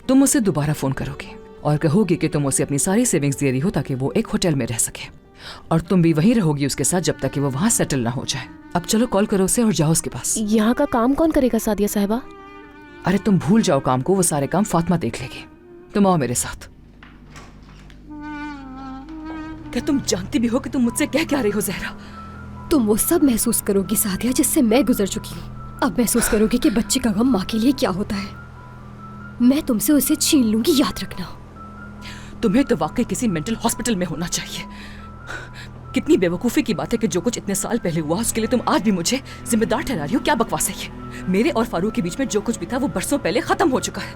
तुम मुझसे दोबारा फोन करोगी और कहोगी कि तुम उसे अपनी सारी सेविंग्स दे रही हो ताकि वो एक होटल में रह सके, और तुम भी वहीं रहोगी उसके साथ जब तक कि वो वहां सेटल ना हो जाए। अब चलो कॉल करो उसे और जाओ उसके पास। यहाँ का काम कौन करेगा सादिया साहिबा? अरे तुम भूल जाओ काम को, वो सारे काम फातिमा देख लेगी। तुम आओ मेरे साथ। क्या तुम जानती भी हो कि तुम मुझसे क्या रही हो ज़हरा? तुम वो सब महसूस करोगी सादिया जिससे मैं गुजर चुकी हूँ। अब महसूस करोगी कि बच्चे का गम माँ के लिए क्या होता है। मैं तुमसे उसे छीन लूंगी, याद रखना। तुम्हें तो वाकई किसी मेंटल हॉस्पिटल में होना चाहिए। कितनी बेवकूफ़ी की बात है कि जो कुछ इतने साल पहले हुआ उसके लिए तुम आज भी मुझे जिम्मेदार ठहरा रही हो। क्या बकवास है ये? मेरे और फारूक के बीच में जो कुछ भी था वो बरसों पहले खत्म हो चुका है।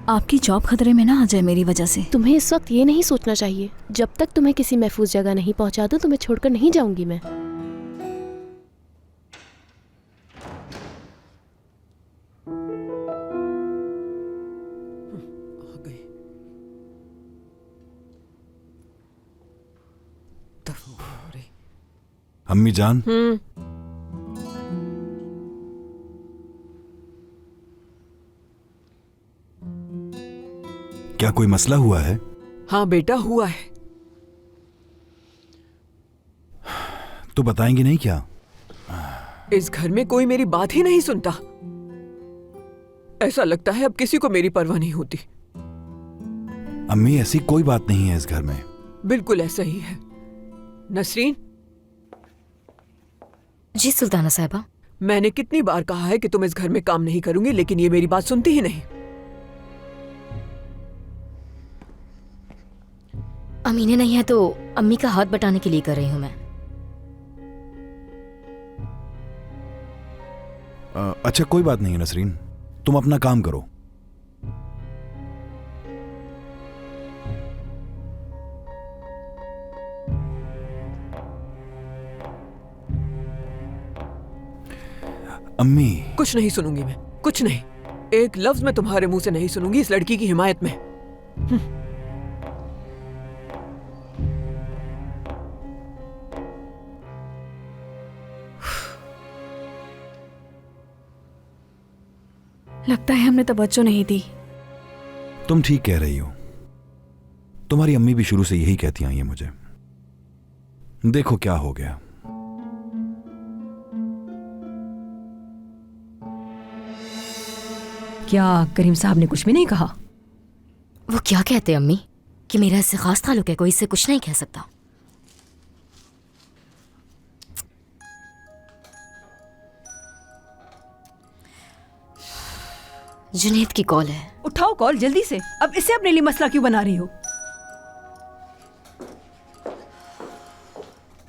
आपकी जॉब खतरे में ना आ जाए मेरी वजह से। तुम्हें इस वक्त ये नहीं सोचना चाहिए। जब तक तुम्हें किसी महफूज जगह नहीं पहुंचा दूं, तुम्हें छोड़कर नहीं जाऊंगी मैं। अम्मी जान, क्या कोई मसला हुआ है? हाँ बेटा, हुआ है। तो बताएंगे नहीं क्या? इस घर में कोई मेरी बात ही नहीं सुनता। ऐसा लगता है अब किसी को मेरी परवाह नहीं होती। अम्मी ऐसी कोई बात नहीं है इस घर में। बिल्कुल ऐसा ही है। नसरीन। जी सुल्ताना साहिबा। मैंने कितनी बार कहा है कि तुम इस घर में काम नहीं करूंगी, लेकिन ये मेरी बात सुनती ही नहीं। अमीने नहीं है तो अम्मी का हाथ बटाने के लिए कर रही हूँ मैं। अच्छा कोई बात नहीं है नसरीन, तुम अपना काम करो। अम्मी। कुछ नहीं सुनूंगी मैं, कुछ नहीं। एक लफ्ज मैं तुम्हारे मुंह से नहीं सुनूंगी इस लड़की की हिमायत में। लगता है हमने तवज्जो नहीं दी। तुम ठीक कह रही हो। तुम्हारी अम्मी भी शुरू से यही कहती आई है मुझे। देखो क्या हो गया। क्या करीम साहब ने कुछ भी नहीं कहा? वो क्या कहते अम्मी कि मेरा इससे खास ताल्लुक है, कोई इससे कुछ नहीं कह सकता। जुनैद की कॉल है। उठाओ कॉल जल्दी से। अब इसे अपने लिए मसला क्यों बना रही हो?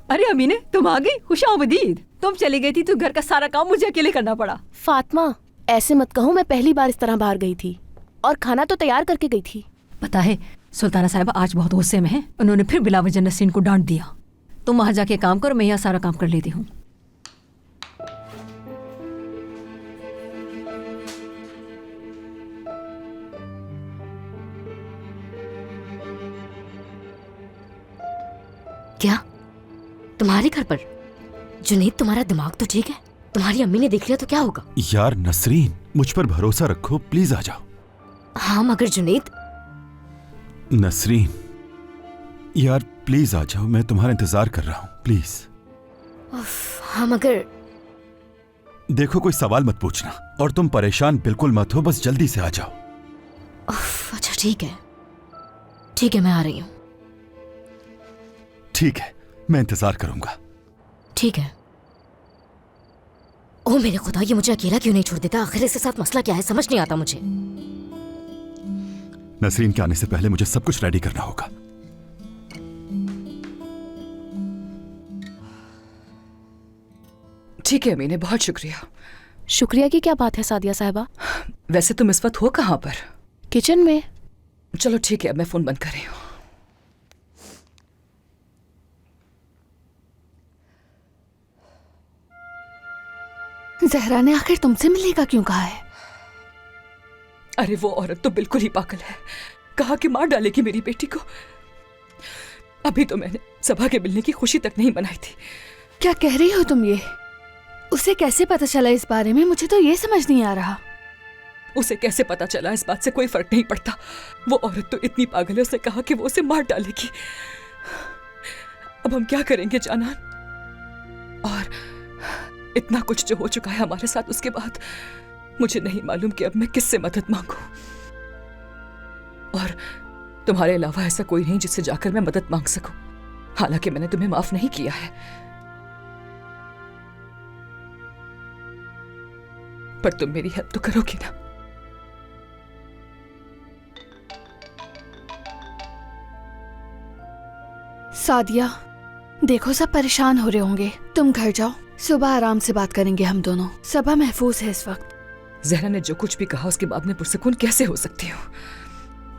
अरे अमीने, तुम आ गई? खुशामदीद। तुम चली गई थी तो घर का सारा काम मुझे अकेले करना पड़ा। फातिमा ऐसे मत कहो, मैं पहली बार इस तरह बाहर गई थी और खाना तो तैयार करके गई थी। पता है सुल्ताना साहिबा आज बहुत गुस्से में है। उन्होंने फिर बिला वजह नसरीन को डांट दिया। तुम वहां जाके काम करो, मैं यहाँ सारा काम कर लेती हूँ। क्या तुम्हारे घर पर? जुनैद तुम्हारा दिमाग तो ठीक है? तुम्हारी अम्मी ने देख लिया तो क्या होगा? यार नसरीन, मुझ पर भरोसा रखो, प्लीज आ जाओ। हाँ मगर जुनैद। नसरीन यार प्लीज आ जाओ, मैं तुम्हारा इंतजार कर रहा हूँ, प्लीज। हाँ मगर। देखो कोई सवाल मत पूछना और तुम परेशान बिल्कुल मत हो, बस जल्दी से आ जाओ। अच्छा ठीक है, ठीक है, मैं आ रही हूँ। ठीक है, मैं इंतजार करूंगा। ठीक है। ओह मेरे खुदा, ये मुझे अकेला क्यों नहीं छोड़ देता? आखिर इसके साथ मसला क्या है, समझ नहीं आता मुझे। नसरीन के आने से पहले मुझे सब कुछ रेडी करना होगा। ठीक है अमीने, बहुत शुक्रिया। शुक्रिया की क्या बात है सादिया साहिबा? वैसे तुम इस वक्त हो कहाँ पर? किचन में। चलो ठीक है, अब मैं फोन बंद कर रही हूँ। ज़हरा ने आखिर तुमसे मिलने का क्यों कहा है? अरे वो औरत तो बिल्कुल ही पागल है। कहा कि मार डालेगी मेरी बेटी को। अभी तो मैंने सबा के मिलने की खुशी तक नहीं मनाई थी। क्या कह रही हो तुम ये? उसे कैसे पता चला इस बारे में? मुझे तो ये समझ नहीं आ रहा। उसे कैसे पता चला इस बात से कोई फर्क नहीं पड़ता। वो औरत तो इतनी पागल है, उसे कहा कि वो उसे मार डालेगी। अब हम क्या करेंगे जानान? और इतना कुछ जो हो चुका है हमारे साथ, उसके बाद मुझे नहीं मालूम कि अब मैं किससे मदद मांगू। और तुम्हारे अलावा ऐसा कोई नहीं जिससे जाकर मैं मदद मांग सकूं। हालांकि मैंने तुम्हें माफ नहीं किया है, पर तुम मेरी हेल्प तो करोगी ना? सादिया, देखो सब परेशान हो रहे होंगे, तुम घर जाओ, सुबह आराम से बात करेंगे हम दोनों। सबा महफूज है इस वक्त। जहरा ने जो कुछ भी कहा उसके बाद मैं पुरसकून कैसे हो सकती हूँ?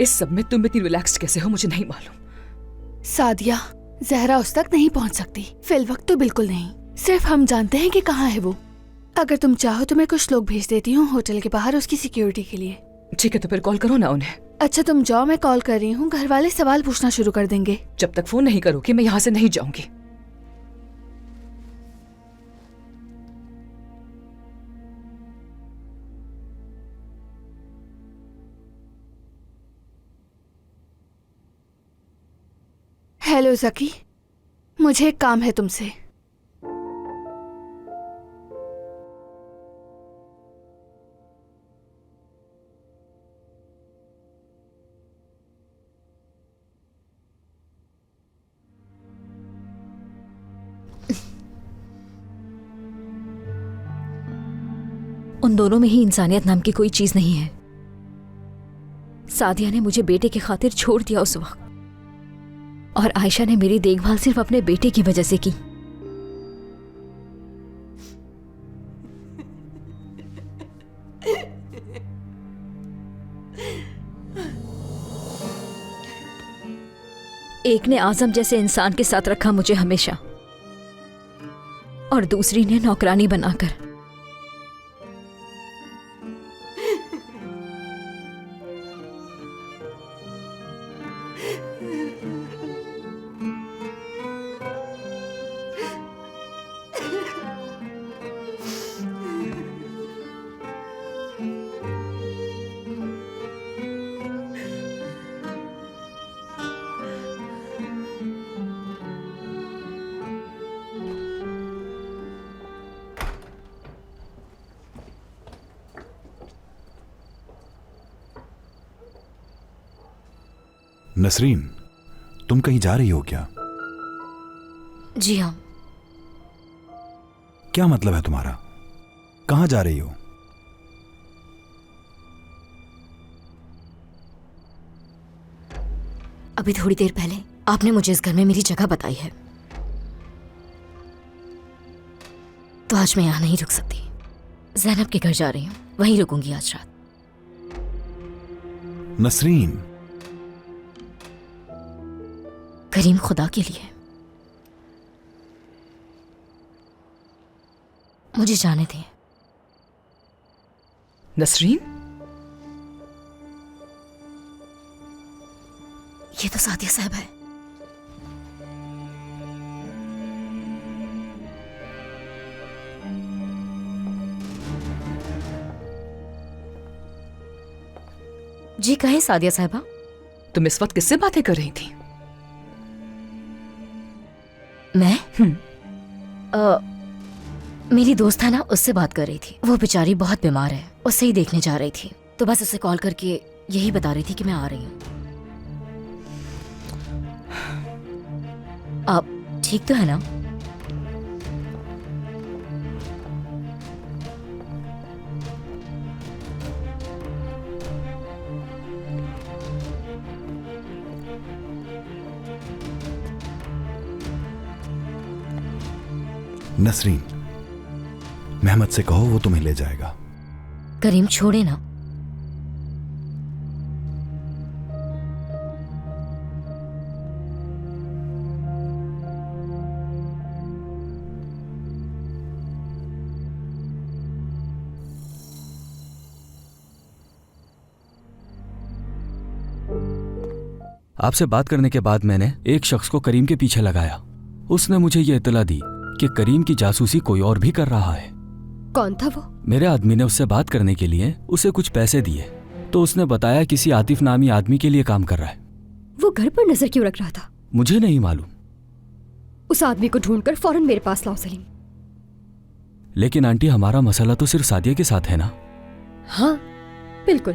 इस सब में तुम इतनी रिलैक्स्ड कैसे हो मुझे नहीं मालूम। सादिया, जहरा उस तक नहीं पहुंच सकती, फिल वक्त तो बिल्कुल नहीं। सिर्फ हम जानते हैं कि कहाँ है वो। अगर तुम चाहो तो मैं कुछ लोग भेज देती हूँ होटल के बाहर उसकी सिक्योरिटी के लिए। ठीक है, तो फिर कॉल करो ना उन्हें। अच्छा तुम जाओ, मैं कॉल कर रही हूँ। घर वाले सवाल पूछना शुरू कर देंगे। जब तक फोन नहीं करोगी मैं यहाँ से नहीं जाऊंगी। हेलो जकी, मुझे एक काम है तुमसे। उन दोनों में ही इंसानियत नाम की कोई चीज नहीं है। सादिया ने मुझे बेटे की खातिर छोड़ दिया उस वक्त, और आयशा ने मेरी देखभाल सिर्फ अपने बेटे की वजह से की। एक ने आजम जैसे इंसान के साथ रखा मुझे हमेशा, और दूसरी ने नौकरानी बनाकर। नसरीन, तुम कहीं जा रही हो क्या? जी हाँ। क्या मतलब है तुम्हारा? कहां जा रही हो? अभी थोड़ी देर पहले आपने मुझे इस घर में मेरी जगह बताई है, तो आज मैं यहां नहीं रुक सकती। ज़ैनब के घर जा रही हूँ, वहीं रुकूंगी आज रात। नसरीन, करीम, खुदा के लिए मुझे जाने दें। नसरीन, ये तो सादिया साहब है। जी कहें सादिया साहबा। तुम इस वक्त किससे बातें कर रही थी? मैं मेरी दोस्त है ना, उससे बात कर रही थी। वो बेचारी बहुत बीमार है, उससे ही देखने जा रही थी, तो बस उसे कॉल करके यही बता रही थी कि मैं आ रही हूँ। आप ठीक तो है ना? नसरीन, मेहमद से कहो वो तुम्हें ले जाएगा। करीम छोड़े ना। आपसे बात करने के बाद मैंने एक शख्स को करीम के पीछे लगाया। उसने मुझे ये इत्तला दी कि करीम की जासूसी कोई और भी कर रहा है। कौन था वो? मेरे आदमी ने उससे बात करने के लिए उसे कुछ पैसे दिए, तो उसने बताया किसी आतिफ नामी आदमी के लिए काम कर रहा है। वो घर पर नजर क्यों रख रहा था? मुझे नहीं मालूम, उस आदमी को ढूंढकर फौरन मेरे पास लाओ सलीम। लेकिन आंटी हमारा मसला तो सिर्फ सादिया के साथ है ना। हाँ बिल्कुल,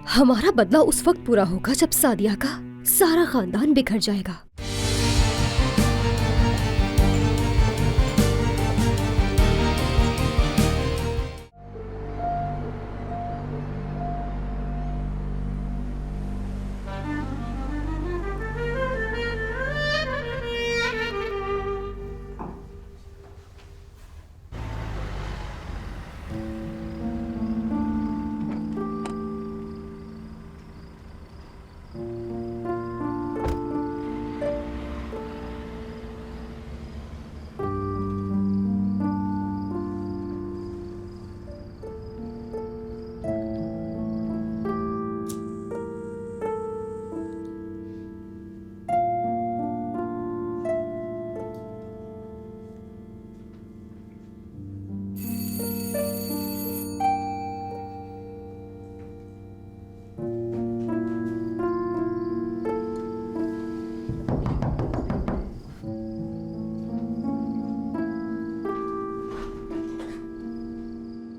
हमारा बदला उस वक्त पूरा होगा जब सादिया का सारा खानदान बिखर जाएगा।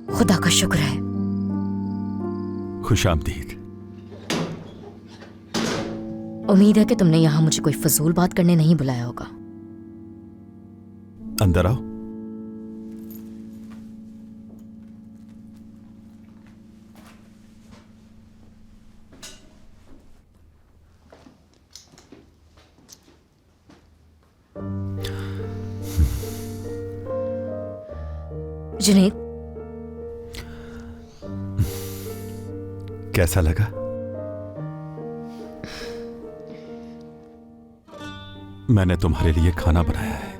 खुदा का शुक्र है। खुश आमदीद। उम्मीद है कि तुमने यहाँ मुझे कोई फजूल बात करने नहीं बुलाया होगा। अंदर आओ। जुनैद, कैसा लगा? मैंने तुम्हारे लिए खाना बनाया है,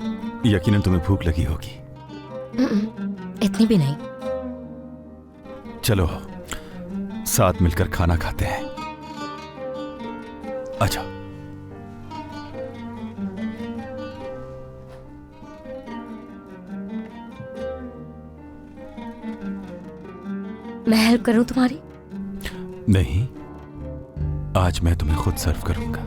यकीनन तुम्हें भूख लगी होगी। इतनी भी नहीं। चलो साथ मिलकर खाना खाते हैं। अच्छा मैं हेल्प करूं तुम्हारी? नहीं, आज मैं तुम्हें खुद सर्व करूंगा।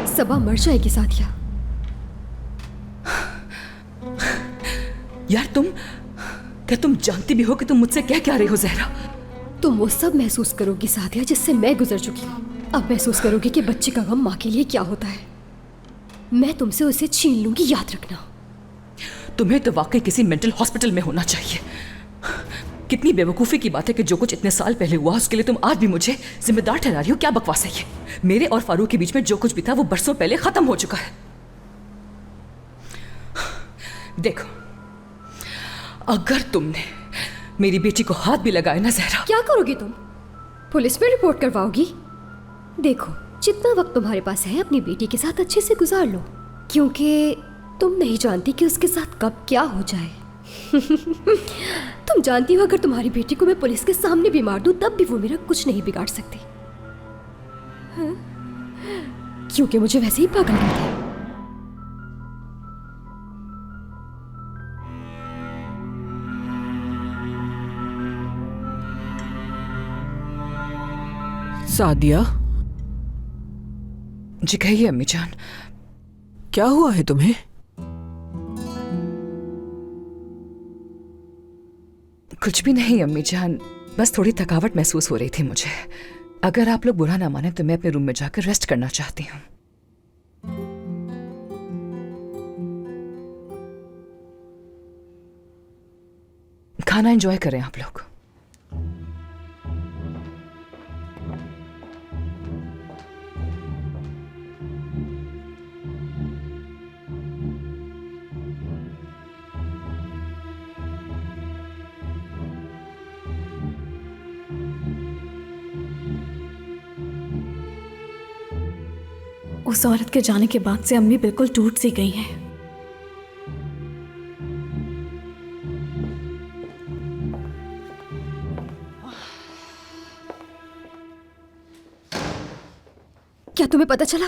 सबा मर जाएगी सादिया। यार क्या तुम जानती भी हो कि तुम मुझसे क्या रही हो जहरा? तुम वो सब महसूस करोगी सादिया जिससे मैं गुजर चुकी हूँ। अब महसूस करोगी कि बच्चे का गम माँ के लिए क्या होता है। मैं तुमसे उसे छीन लूंगी, याद रखना। तुम्हें तो वाकई किसी मेंटल हॉस्पिटल में होना चाहिए। कितनी बेवकूफ़ी की बात है कि जो कुछ इतने साल पहले हुआ उसके लिए तुम आज भी मुझे जिम्मेदार ठहरा रही हो। क्या बकवास है ये? मेरे और फारूक के बीच में जो कुछ भी था वो बरसों पहले खत्म हो चुका है। देखो, अगर तुमने मेरी बेटी को हाथ भी लगाया ना जहरा। क्या करोगी तुम? पुलिस में रिपोर्ट करवाओगी? देखो, जितना वक्त तुम्हारे पास है अपनी बेटी के साथ अच्छे से गुजार लो, क्योंकि तुम नहीं जानती कि उसके साथ कब क्या हो जाए। तुम जानती हो अगर तुम्हारी बेटी को मैं पुलिस के सामने भी मार दूं तब भी वो मेरा कुछ नहीं बिगाड़ सकती। हाँ? क्योंकि मुझे वैसे ही पागल करते हैं। सादिया, जी कहिए अम्मी जान। क्या हुआ है तुम्हें? कुछ भी नहीं अम्मी जान, बस थोड़ी थकावट महसूस हो रही थी मुझे। अगर आप लोग बुरा ना माने तो मैं अपने रूम में जाकर रेस्ट करना चाहती हूँ। खाना एंजॉय करें आप लोग। उस औरत के जाने के बाद से अम्मी बिल्कुल टूट सी गई हैं। क्या तुम्हें पता चला?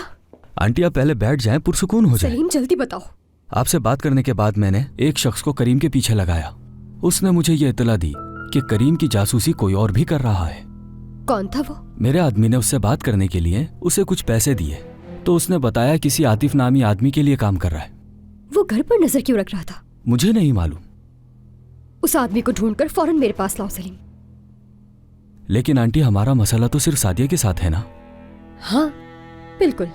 आंटी आप पहले बैठ जाएं, पुरसुकून हो जाए। सलीम जल्दी बताओ। आपसे बात करने के बाद मैंने एक शख्स को करीम के पीछे लगाया। उसने मुझे ये इत्तला दी कि करीम की जासूसी कोई और भी कर रहा है। कौन था वो? मेरे आदमी ने उससे बात करने के लिए उसे कुछ पैसे दिए तो उसने बताया किसी आतिफ नामी आदमी के लिए काम कर रहा है। वो घर पर नजर क्यों रख रहा था? मुझे नहीं मालूम। उस आदमी को ढूंढकर फौरन मेरे पास लाओ सलीम। लेकिन आंटी हमारा मसला तो सिर्फ सादिया के साथ है ना? हाँ बिल्कुल।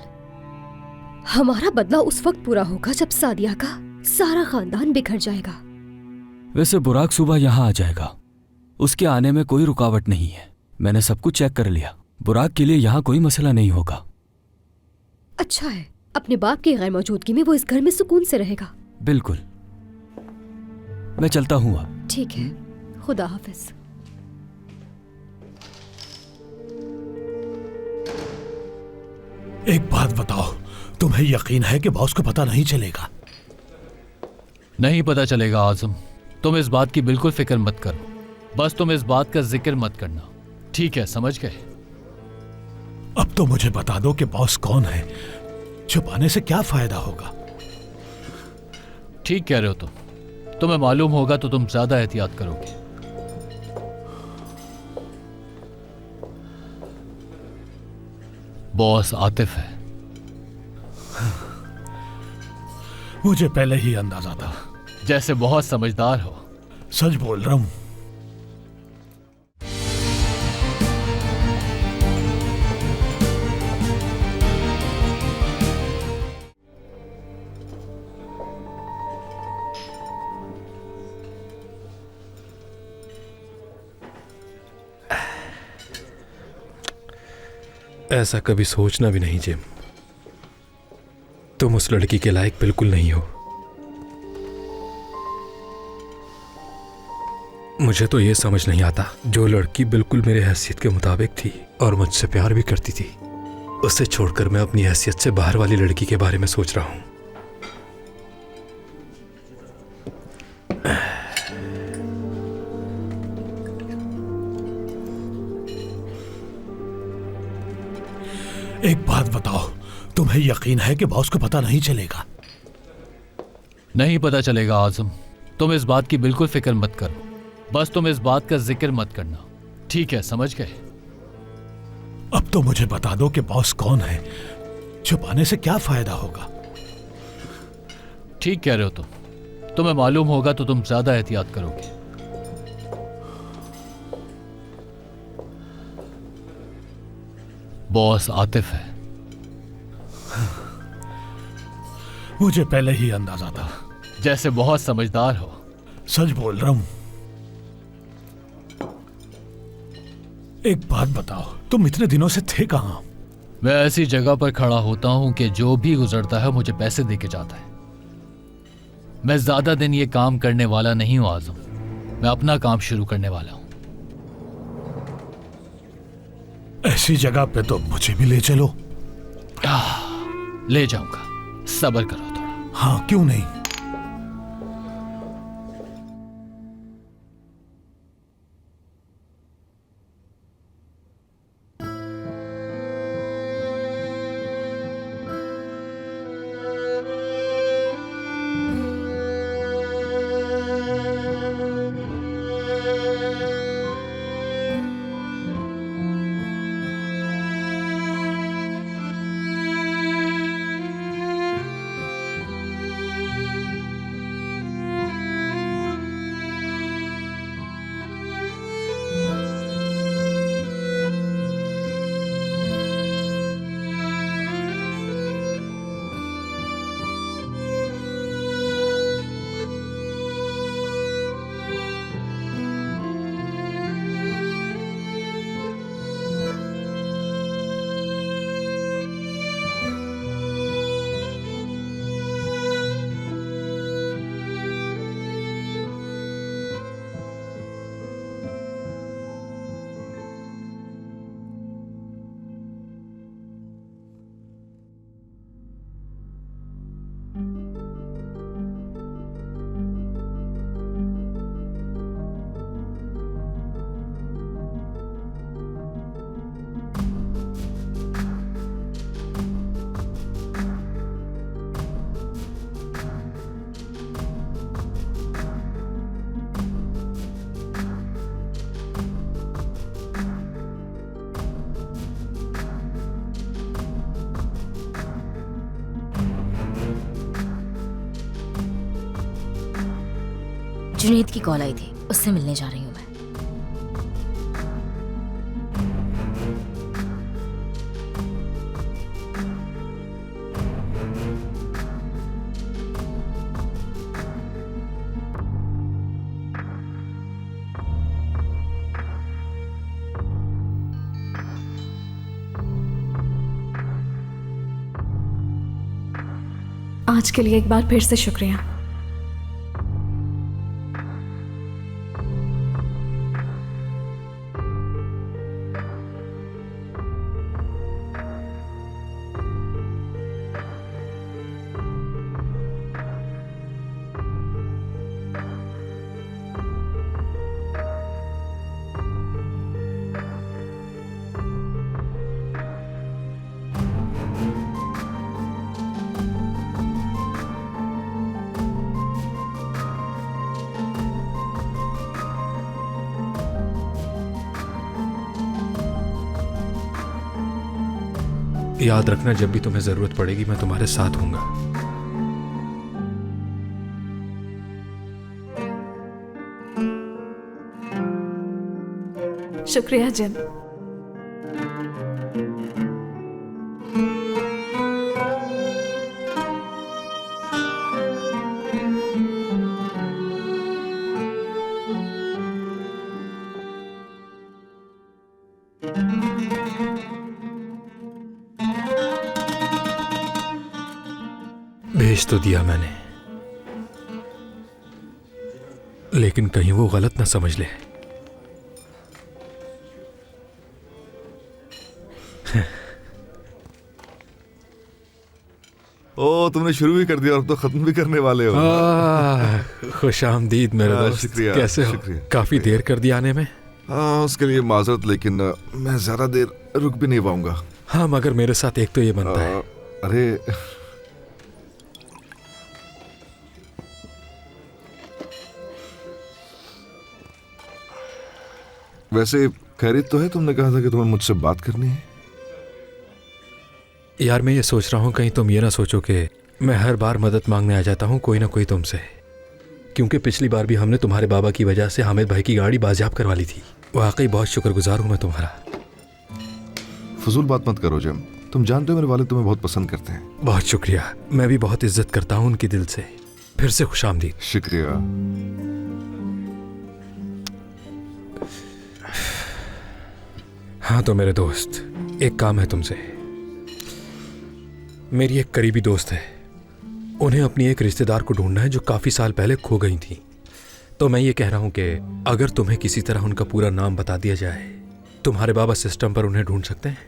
हमारा बदला उस वक्त पूरा होगा जब सादिया का सारा खानदान बिखर जाएगा। वैसे बुराक सुबह यहाँ आ जाएगा, उसके आने में कोई रुकावट नहीं है। मैंने सब कुछ चेक कर लिया। बुराक के लिए यहाँ कोई मसला नहीं होगा। अच्छा है, अपने बाप की गैर मौजूदगी में वो इस घर में सुकून से रहेगा। बिल्कुल। मैं चलता हूँ अब। ठीक है, खुदा हाफिज। एक बात बताओ, तुम्हें यकीन है कि बॉस को पता नहीं चलेगा? नहीं पता चलेगा आजम, तुम इस बात की बिल्कुल फिक्र मत करो। बस तुम इस बात का जिक्र मत करना, ठीक है? समझ गए? अब तो मुझे बता दो कि बॉस कौन है। छुपाने से क्या फायदा होगा? ठीक कह रहे हो तुम्हें मालूम होगा तो तुम ज्यादा एहतियात करोगे। बॉस आतिफ है। मुझे पहले ही अंदाजा था। जैसे बहुत समझदार हो। सच बोल रहा हूं। ऐसा कभी सोचना भी नहीं जिम। तुम उस लड़की के लायक बिल्कुल नहीं हो। मुझे तो ये समझ नहीं आता, जो लड़की बिल्कुल मेरे हैसियत के मुताबिक थी और मुझसे प्यार भी करती थी, उसे छोड़कर मैं अपनी हैसियत से बाहर वाली लड़की के बारे में सोच रहा हूं। एक बात बताओ, तुम्हें यकीन है कि बॉस को पता नहीं चलेगा? नहीं पता चलेगा आजम, तुम इस बात की बिल्कुल फिक्र मत करो। बस तुम इस बात का जिक्र मत करना, ठीक है? समझ गए? अब तो मुझे बता दो कि बॉस कौन है। छुपाने से क्या फायदा होगा? ठीक कह रहे हो तुम्हें मालूम होगा तो तुम ज्यादा एहतियात करोगे। बॉस आतिफ है। मुझे पहले ही अंदाजा था। जैसे बहुत समझदार हो। सच बोल रहा हूं। एक बात बताओ, तुम इतने दिनों से थे कहां? मैं ऐसी जगह पर खड़ा होता हूं कि जो भी गुजरता है मुझे पैसे देके जाता है। मैं ज्यादा दिन ये काम करने वाला नहीं हूं आजम, मैं अपना काम शुरू करने वाला हूं। ऐसी जगह पे तो मुझे भी ले चलो। ले जाऊंगा, सब्र करो थोड़ा। हाँ, क्यों नहीं। जुनैद की कॉल आई थी, उससे मिलने जा रही हूँ मैं। आज के लिए एक बार फिर से शुक्रिया। याद रखना, जब भी तुम्हें जरूरत पड़ेगी मैं तुम्हारे साथ हूंगा। शुक्रिया जिन। भेज तो दिया मैंने, लेकिन कहीं वो गलत ना समझ ले। ओ, तुमने शुरू भी कर दिया और अब तो खत्म भी करने वाले हो। खुशामदीद मेरे दोस्त, शुक्रिया, कैसे हो? शुक्रिया। काफी देर कर दी आने में। हाँ, उसके लिए माजरत, लेकिन मैं ज्यादा देर रुक भी नहीं पाऊंगा। हाँ, मगर मेरे साथ एक तो ये बनता है। अरे वैसे खैरियत तो है? तुमने कहा था कि तुम्हें मुझसे बात करनी है। यार मैं ये सोच रहा हूँ कहीं तुम ये ना सोचो कि मैं हर बार मदद मांगने आ जाता हूँ कोई ना कोई तुमसे, क्योंकि पिछली बार भी हमने तुम्हारे बाबा की वजह से हामिद भाई की गाड़ी बाजियाब करवा ली थी। वाकई बहुत शुक्रगुजार हूँ मैं तुम्हारा। फजूल बात मत करो जम, तुम जानते हो मेरे वालिद तुम्हें बहुत पसंद करते हैं। बहुत शुक्रिया, मैं भी बहुत इज्जत करता हूँ उनकी दिल से। फिर से खुशामदीद। शुक्रिया। हाँ तो मेरे दोस्त, एक काम है तुमसे। मेरी एक करीबी दोस्त है, उन्हें अपनी एक रिश्तेदार को ढूंढना है जो काफी साल पहले खो गई थी। तो मैं ये कह रहा हूं कि अगर तुम्हें किसी तरह उनका पूरा नाम बता दिया जाए, तुम्हारे बाबा सिस्टम पर उन्हें ढूंढ सकते हैं।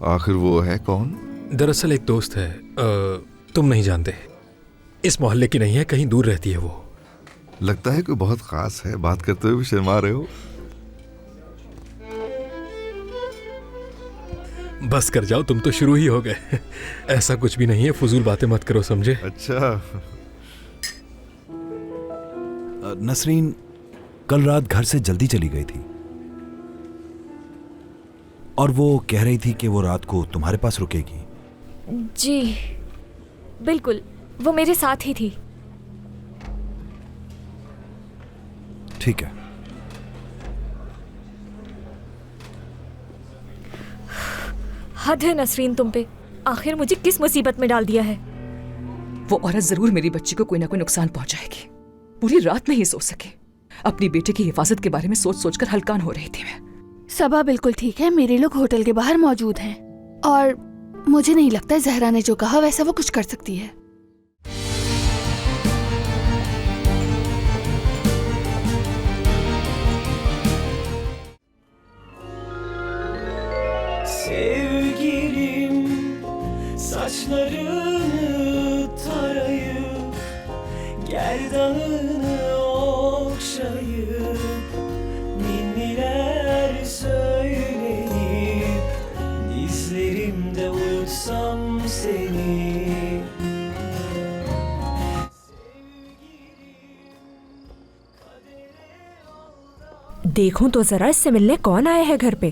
आखिर वो है कौन? दरअसल एक दोस्त है, तुम नहीं जानते, इस मोहल्ले की नहीं है, कहीं दूर रहती है वो। लगता है कोई बहुत खास है, बात करते हुए भी शर्मा रहे हो। बस कर जाओ, तुम तो शुरू ही हो गए। ऐसा कुछ भी नहीं है, फजूल बातें मत करो, समझे? अच्छा। नसरीन कल रात घर से जल्दी चली गई थी और वो कह रही थी कि वो रात को तुम्हारे पास रुकेगी। जी बिल्कुल, वो मेरे साथ ही थी। ठीक है। हद है नसरीन तुम पे, आखिर मुझे किस मुसीबत में डाल दिया है। वो औरत जरूर मेरी बच्ची को कोई ना कोई नुकसान पहुंचाएगी। पूरी रात नहीं सो सके, अपनी बेटे की हिफाजत के बारे में सोच सोचकर हलकान हो रही थी मैं। सबा बिल्कुल ठीक है, मेरे लोग होटल के बाहर मौजूद हैं और मुझे नहीं लगता जहरा ने जो कहा वैसा वो कुछ कर सकती है। Sevgilim saçlarını tarayıp gerdanını okşayıp ninniler söyleyip dizlerimde uyutsam seni. देखूं तो जरा इससे मिलने कौन आया है घर पे।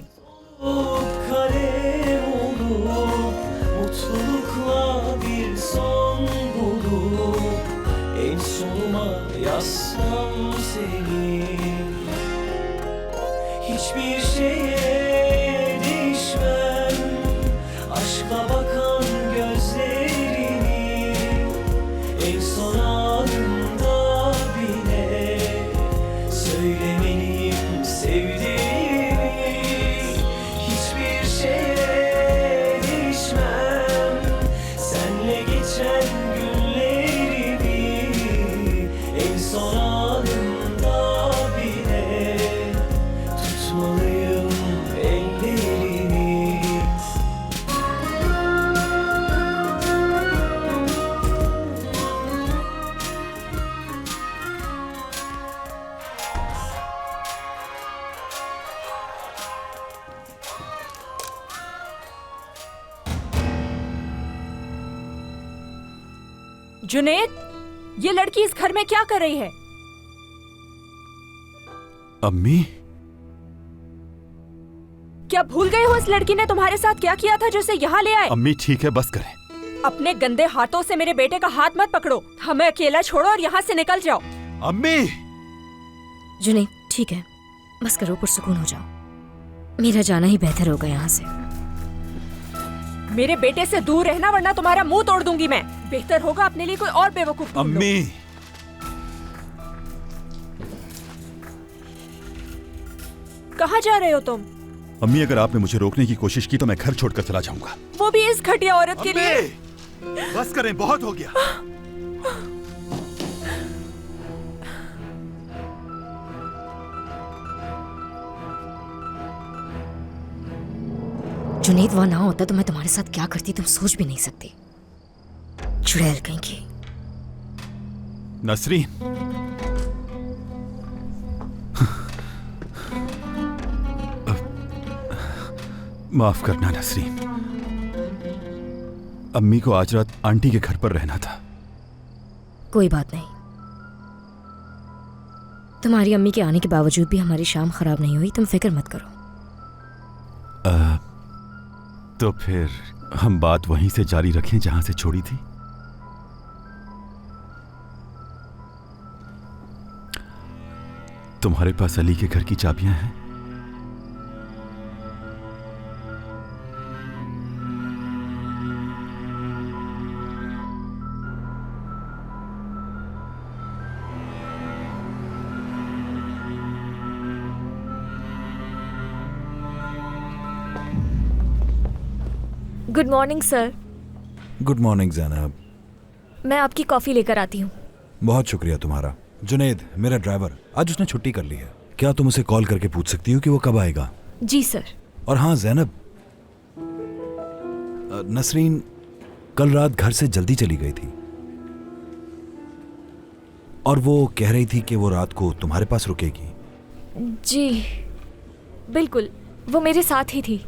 Kalem olup mutlulukla bir son bulup en son ruhuma yazsam seni, hiçbir şeye değişmem, aşka bakan gözlerini, en son anında bile söylemeliyim sevdiğimi. Hiçbir şeye değişmem, senle geçen günlerimi, en son anında bile tutmalıyım ellerini. Junaid, ये लड़की इस घर में क्या कर रही है? अम्मी, क्या भूल गए हो इस लड़की ने तुम्हारे साथ क्या किया था जो इसे यहाँ ले आए? अम्मी ठीक है, बस करें। अपने गंदे हाथों से मेरे बेटे का हाथ मत पकड़ो, हमें अकेला छोड़ो और यहाँ से निकल जाओ। अम्मी! जुनैद ठीक है, बस करो, पुरसुकून हो जाओ। मेरा जाना ही बेहतर होगा यहाँ से। मेरे बेटे से दूर रहना वरना तुम्हारा मुंह तोड़ दूंगी मैं। बेहतर होगा अपने लिए कोई और बेवकूफ ढूंढ लो। अम्मी! कहाँ जा रहे हो तुम? अम्मी, अगर आपने मुझे रोकने की कोशिश की तो मैं घर छोड़कर चला जाऊंगा। वो भी इस घटिया औरत के लिए? बस करें, बहुत हो गया। जुनैद वहां ना होता तो मैं तुम्हारे साथ क्या करती तुम सोच भी नहीं सकती। चुड़ैल कहीं की। नसरीन, माफ करना नसरीन, अम्मी को आज रात आंटी के घर पर रहना था। कोई बात नहीं, तुम्हारी अम्मी के आने के बावजूद भी हमारी शाम खराब नहीं हुई, तुम फिक्र मत करो। तो फिर हम बात वहीं से जारी रखें जहां से छोड़ी थी। तुम्हारे पास अली के घर की चाबियां हैं? Good morning sir. Good morning Zainab. मैं आपकी कॉफी लेकर आती हूँ। बहुत शुक्रिया तुम्हारा। जुनैद, मेरा ड्राइवर, आज उसने छुट्टी कर ली है। क्या तुम उसे कॉल करके पूछ सकती हो कि वो कब आएगा? जी सर। और हाँ ज़ैनब, नसरीन कल रात घर से जल्दी चली गई थी और वो कह रही थी कि वो रात को तुम्हारे पास रुकेगी। जी बिल्कुल, वो मेरे साथ ही थी।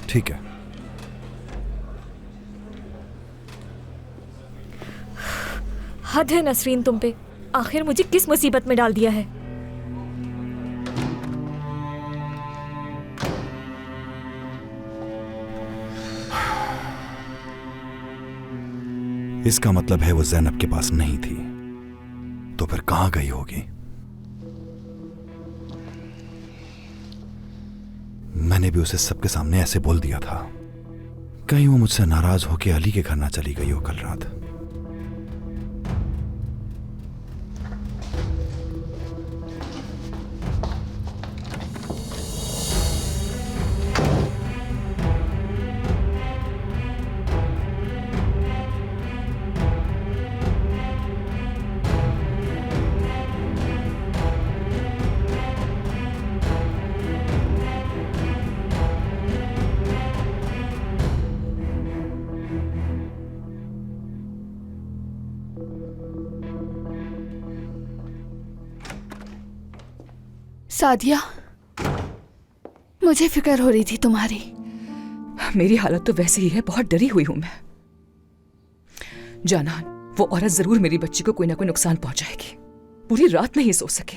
ठीक है। हद है नसरीन तुम पे, आखिर मुझे किस मुसीबत में डाल दिया है। इसका मतलब है वो ज़ैनब के पास नहीं थी, तो फिर कहां गई होगी? मैंने भी उसे सबके सामने ऐसे बोल दिया था। कहीं वो मुझसे नाराज होकर अली के घर ना चली गई हो कल रात। सादिया, मुझे फिक्र हो रही थी तुम्हारी। मेरी हालत तो वैसे ही है, बहुत डरी हुई हूं मैं। जानान, वो औरत जरूर मेरी बच्ची को कोई ना कोई नुकसान पहुंचाएगी। पूरी रात नहीं सो सके।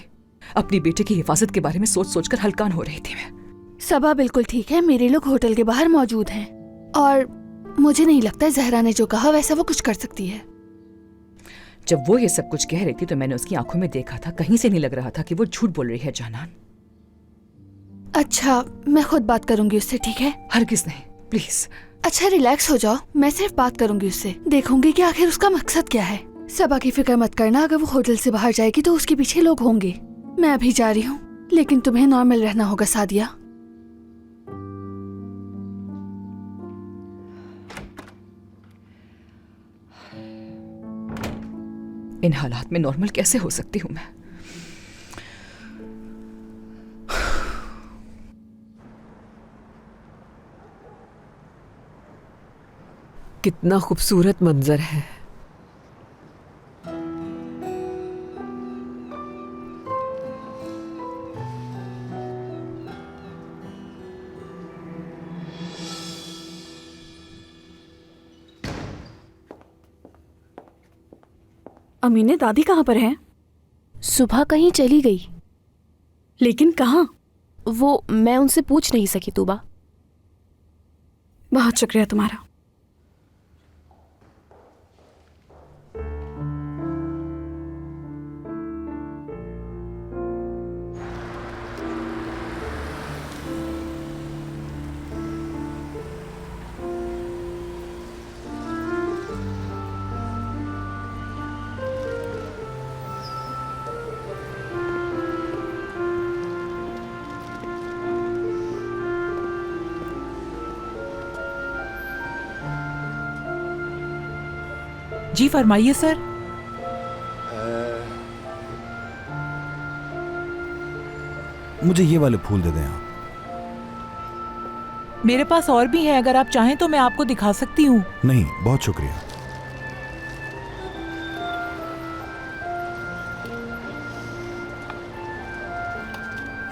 अपनी बेटे की हिफाजत के बारे में सोच सोचकर हलकान हो रही थी मैं। सबा बिल्कुल ठीक है, मेरे लोग होटल के बाहर मौजूद हैं और मुझे नहीं लगता जहरा ने जो कहा वैसा वो कुछ कर सकती है। जब वो ये सब कुछ कह रही थी तो मैंने उसकी आंखों में देखा था, कहीं से नहीं लग रहा था कि वो झूठ बोल रही है जानान। अच्छा, मैं खुद बात करूंगी उससे, ठीक है? हरगिज नहीं, प्लीज। अच्छा रिलैक्स हो जाओ, मैं सिर्फ बात करूंगी उससे, देखूंगी कि आखिर उसका मकसद क्या है। सबा की फिक्र मत करना, अगर वो होटल से बाहर जाएगी तो उसके पीछे लोग होंगे। मैं अभी जा रही हूँ, लेकिन तुम्हें नॉर्मल रहना होगा सादिया। इन हालात में नॉर्मल कैसे हो सकती हूँ मैं? कितना खूबसूरत मंजर है। अमीने, दादी कहाँ पर हैं? सुबह कहीं चली गई। लेकिन कहाँ? वो मैं उनसे पूछ नहीं सकी तूबा। बहुत शुक्रिया तुम्हारा। जी फरमाइए सर। मुझे ये वाले फूल दे दें आप। मेरे पास और भी हैं, अगर आप चाहें तो मैं आपको दिखा सकती हूँ। नहीं, बहुत शुक्रिया।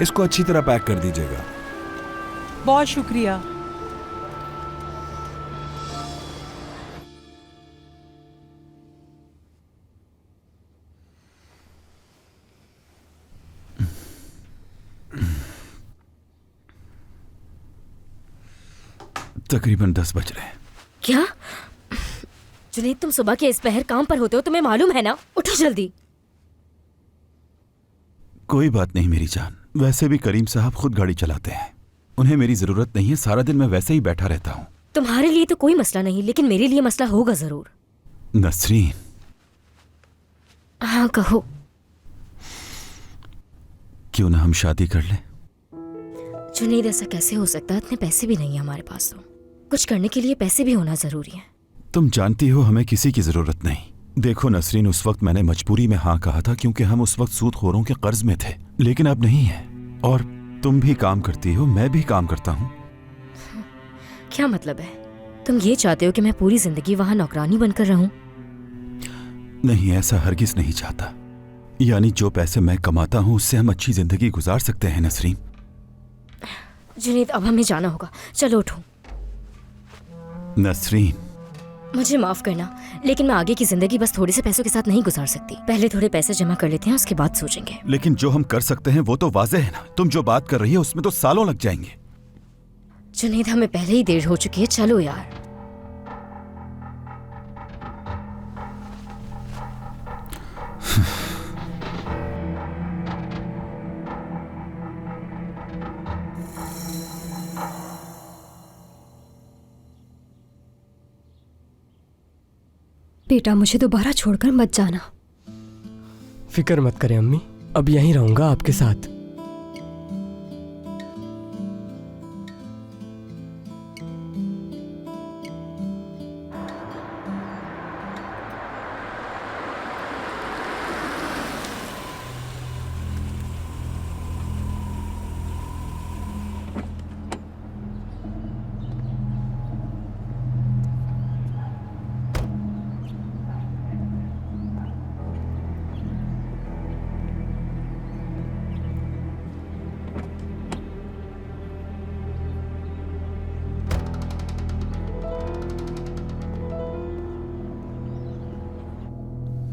इसको अच्छी तरह पैक कर दीजिएगा। बहुत शुक्रिया। तकरीबन 10 बज रहे हैं। क्या जुनैद, तुम सुबह के इस पहर काम पर होते हो, तुम्हें मालूम है ना? उठो जल्दी। कोई बात नहीं मेरी जान, वैसे भी करीम साहब खुद गाड़ी चलाते हैं, उन्हें मेरी जरूरत नहीं है। सारा दिन मैं वैसे ही बैठा रहता हूँ। तुम्हारे लिए तो कोई मसला नहीं, लेकिन मेरे लिए मसला होगा जरूर। नसरीन। हाँ कहो। क्यों ना हम शादी कर लें? जुनैद, ऐसा कैसे हो सकता है? इतने पैसे भी नहीं है हमारे पास। तो कुछ करने के लिए पैसे भी होना जरूरी है। तुम जानती हो हमें किसी की जरूरत नहीं। देखो नसरीन, उस वक्त मैंने मजबूरी में हाँ कहा था क्योंकि हम उस वक्त सूदखोरों के कर्ज में थे, लेकिन अब नहीं है। और तुम भी काम करती हो, मैं भी काम करता हूँ। क्या मतलब है? तुम ये चाहते हो कि मैं पूरी जिंदगी वहां नौकरानी बनकर रहूं? नहीं, ऐसा हरगिज नहीं चाहता। यानी जो पैसे मैं कमाता हूँ उससे हम अच्छी जिंदगी गुजार सकते हैं नसरीन। जुनैद, अब हमें जाना होगा, चलो उठो। नसरीन, मुझे माफ करना, लेकिन मैं आगे की जिंदगी बस थोड़े से पैसों के साथ नहीं गुजार सकती। पहले थोड़े पैसे जमा कर लेते हैं, उसके बाद सोचेंगे। लेकिन जो हम कर सकते हैं वो तो वाज़ेह है ना। तुम जो बात कर रही हो उसमें तो सालों लग जाएंगे। जुनैद, हमें पहले ही देर हो चुकी है, चलो यार। बेटा, मुझे दोबारा छोड़कर मत जाना। फिक्र मत करें अम्मी, अब यहीं रहूंगा आपके साथ।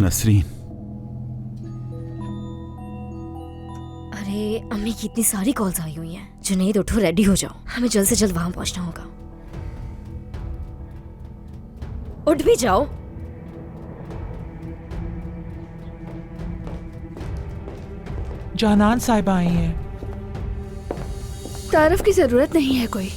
नसरीन, अरे अम्मी की इतनी सारी कॉल्स आई हुई हैं। जुनैद उठो, रेडी हो जाओ, हमें जल्द से जल्द वहां पहुंचना होगा। उठ भी जाओ। जानान साहिबा आई हैं। तारफ की जरूरत नहीं है कोई।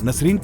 नसरीन